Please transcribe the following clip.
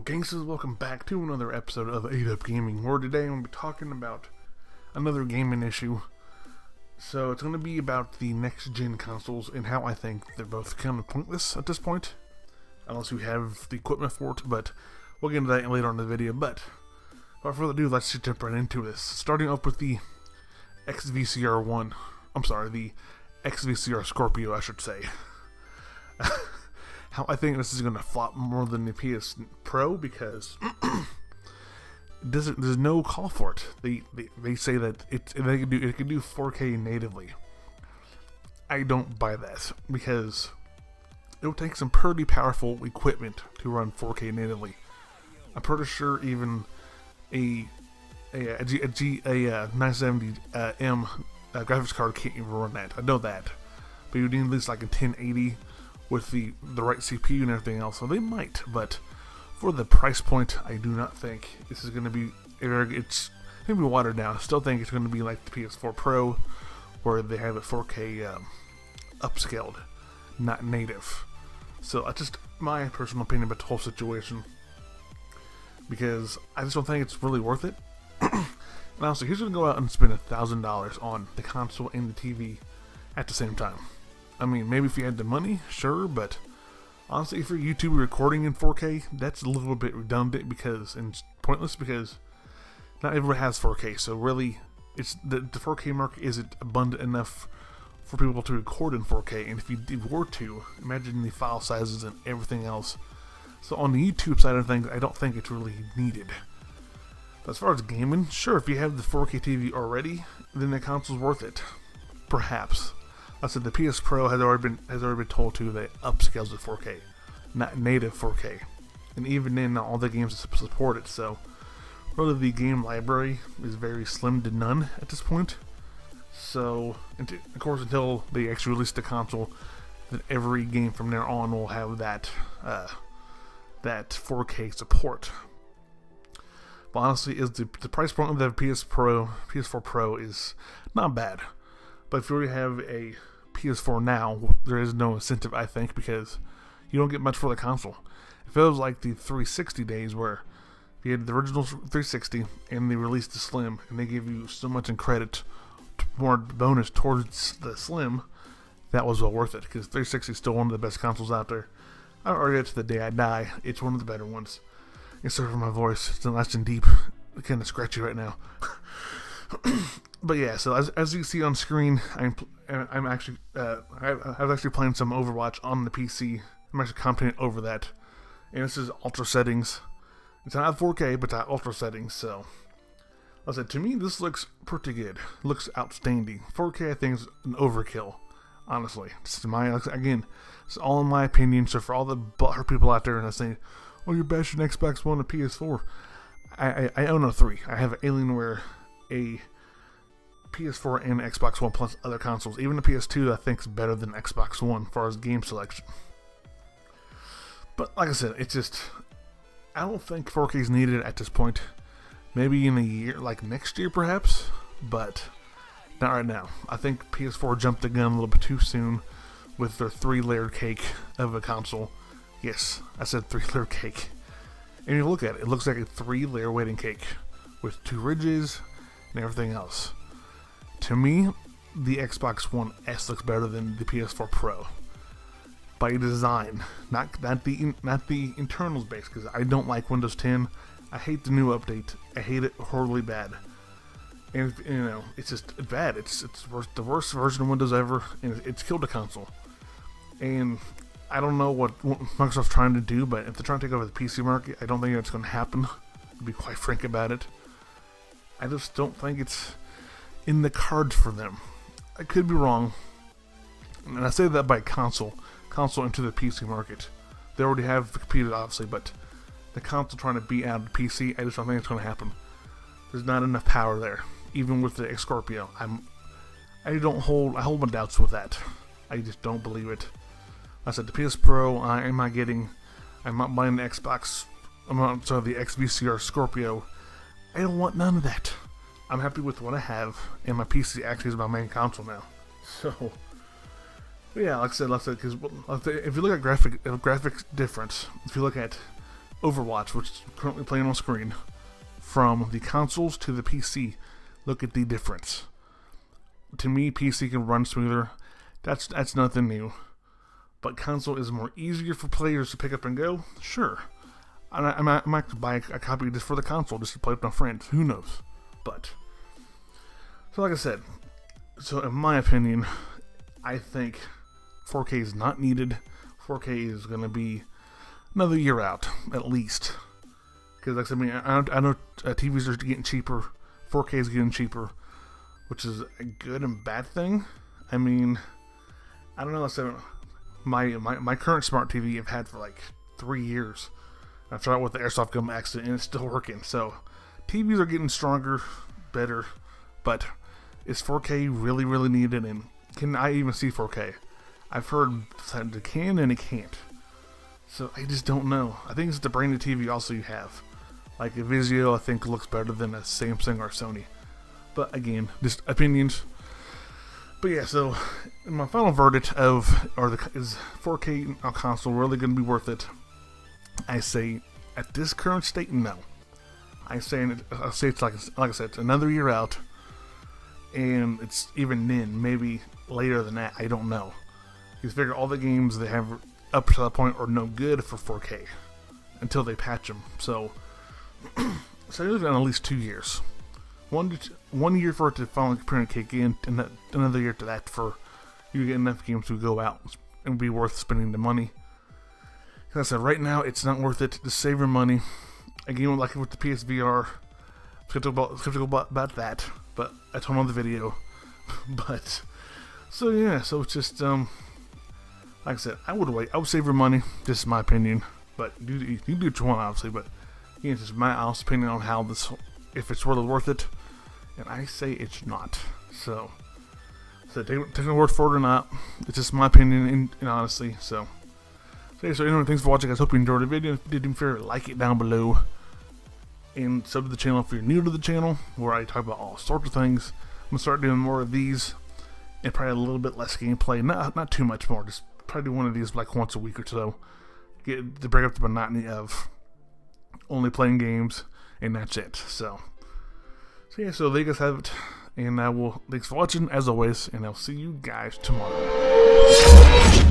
Gangsters, welcome back to another episode of 8up Gaming, where today I'm going to be talking about another gaming issue. So it's going to be about the next-gen consoles and how I think they're both kind of pointless at this point, unless you have the equipment for it, but we'll get into that later on in the video. But without further ado, let's just jump right into this. Starting off with the XVCR the XVCR Scorpio, I should say. How I think this is going to flop more than the PS Pro, because there's no call for it. They say that it can do 4K natively. I don't buy that, because it will take some pretty powerful equipment to run 4K natively. I'm pretty sure even a 970M graphics card can't even run that. I know that, but you need at least like a 1080 with the right CPU and everything else. So they might, but for the price point, I do not think this is going to be. It's going to be watered down. I still think it's going to be like the PS4 Pro, where they have it 4K upscaled, not native. So that's just my personal opinion about the whole situation, because I just don't think it's really worth it. And honestly, who's going to go out and spend $1,000 on the console and the TV at the same time? I mean, maybe if you had the money, sure, but honestly, if you're YouTube recording in 4K, that's a little bit redundant and pointless, because not everyone has 4K. So really, it's the 4K market isn't abundant enough for people to record in 4K. And if you were to, imagine the file sizes and everything else. So on the YouTube side of things, I don't think it's really needed. But as far as gaming, sure, if you have the 4K TV already, then the console's worth it, perhaps. I said the PS Pro has already been told to that it upscales to 4K, not native 4K, and even then, not all the games support it. So, really, the game library is very slim to none at this point. So, of course, until they actually release the console, then every game from there on will have that 4K support. But honestly, the price point of the PS4 Pro is not bad. But if you already have a PS4 now, there is no incentive, I think, because you don't get much for the console. It feels like the 360 days, where you had the original 360 and they released the Slim, and they give you so much in credit, more bonus towards the Slim. That was well worth it, because 360 is still one of the best consoles out there. I don't argue it to the day I die. It's one of the better ones. And sorry for my voice, it's nice and deep, kind of scratchy right now. But yeah, so as you see on screen, I'm actually I've actually playing some Overwatch on the PC. I'm actually commenting over that, and this is ultra settings. It's not 4K, but it's ultra settings. So, like I said, to me this looks pretty good. Looks outstanding. 4K I think is an overkill, honestly. It's it's all in my opinion. So for all the butthurt people out there and I say, "Oh, you're bashing Xbox One and PS4," I own a 3. I have Alienware, a PS4 and Xbox One, plus other consoles. Even the PS2 I think is better than Xbox One as far as game selection. But like I said, it's just, I don't think 4K is needed at this point. Maybe in a year, like next year perhaps, but not right now. I think PS4 jumped the gun a little bit too soon with their 3-layered cake of a console. Yes, I said 3-layer cake. And you look at it, it looks like a 3-layer wedding cake with 2 ridges and everything else. To me, the Xbox One S looks better than the PS4 Pro by design, not the internals base, because I don't like Windows 10. I hate the new update. I hate it horribly bad, and you know, it's just bad. It's the worst version of Windows ever, and it's killed the console. And I don't know what Microsoft's trying to do, but if they're trying to take over the PC market, I don't think that's going to happen. To be quite frank about it, I just don't think it's in the cards for them. I could be wrong, and I say that by console into the PC market. They already have competed, obviously, but the console trying to beat out the PC, I just don't think it's going to happen. There's not enough power there, even with the Scorpio. I hold my doubts with that. I just don't believe it. I said the PS Pro, I'm not buying the Xbox. the XVCR Scorpio. I don't want none of that. I'm happy with what I have, and my PC actually is my main console now. So, yeah, like I said, because if you look at graphics difference, if you look at Overwatch, which is currently playing on screen, from the consoles to the PC. Look at the difference. To me, PC can run smoother. That's nothing new. But console is more easier for players to pick up and go. Sure, I might buy a copy just for the console, just to play with my friends. Who knows? But so, like I said, so in my opinion, I think 4K is not needed. 4K is going to be another year out, at least. Because, like I said, I know TVs are getting cheaper. 4K is getting cheaper, which is a good and bad thing. I mean, I don't know. So my current smart TV I've had for like 3 years. I tried it with the Airsoft Gum accident, and it's still working. So TVs are getting stronger, better, but is 4K really, really needed? And can I even see 4K? I've heard that it can and it can't. So I just don't know. I think it's the brand of TV also you have. Like a Vizio, I think looks better than a Samsung or Sony. But again, just opinions. But yeah, so my final verdict is 4K on console really going to be worth it? I say at this current state, no. I'll say it's like I said, it's another year out, and it's even then maybe later than that. I don't know. You figure all the games they have up to that point are no good for 4K until they patch them. So you're looking at least 2 years. 1 year for it to finally appear kick in, and another year to that for you to get enough games to go out and be worth spending the money. Like I said, right now it's not worth it to save your money. Again, like with the PSVR, skeptical about that, but I told on the video. But so yeah, so it's just like I said, I would wait. I would save your money. This is my opinion, but you do what you want, obviously. But again, it's just my honest opinion on how this, if it's really worth it, and I say it's not. So take my word for it or not. It's just my opinion, and honestly. So anyway, thanks for watching, guys. Hope you enjoyed the video. If you did, do me a favor, like it down below, and sub to the channel if you're new to the channel, where I talk about all sorts of things. I'm gonna start doing more of these, and probably a little bit less gameplay. Not too much more. Just probably do one of these like once a week or so. Get to break up the monotony of only playing games, and that's it. So yeah, so there you guys have it, and thanks for watching as always, and I'll see you guys tomorrow.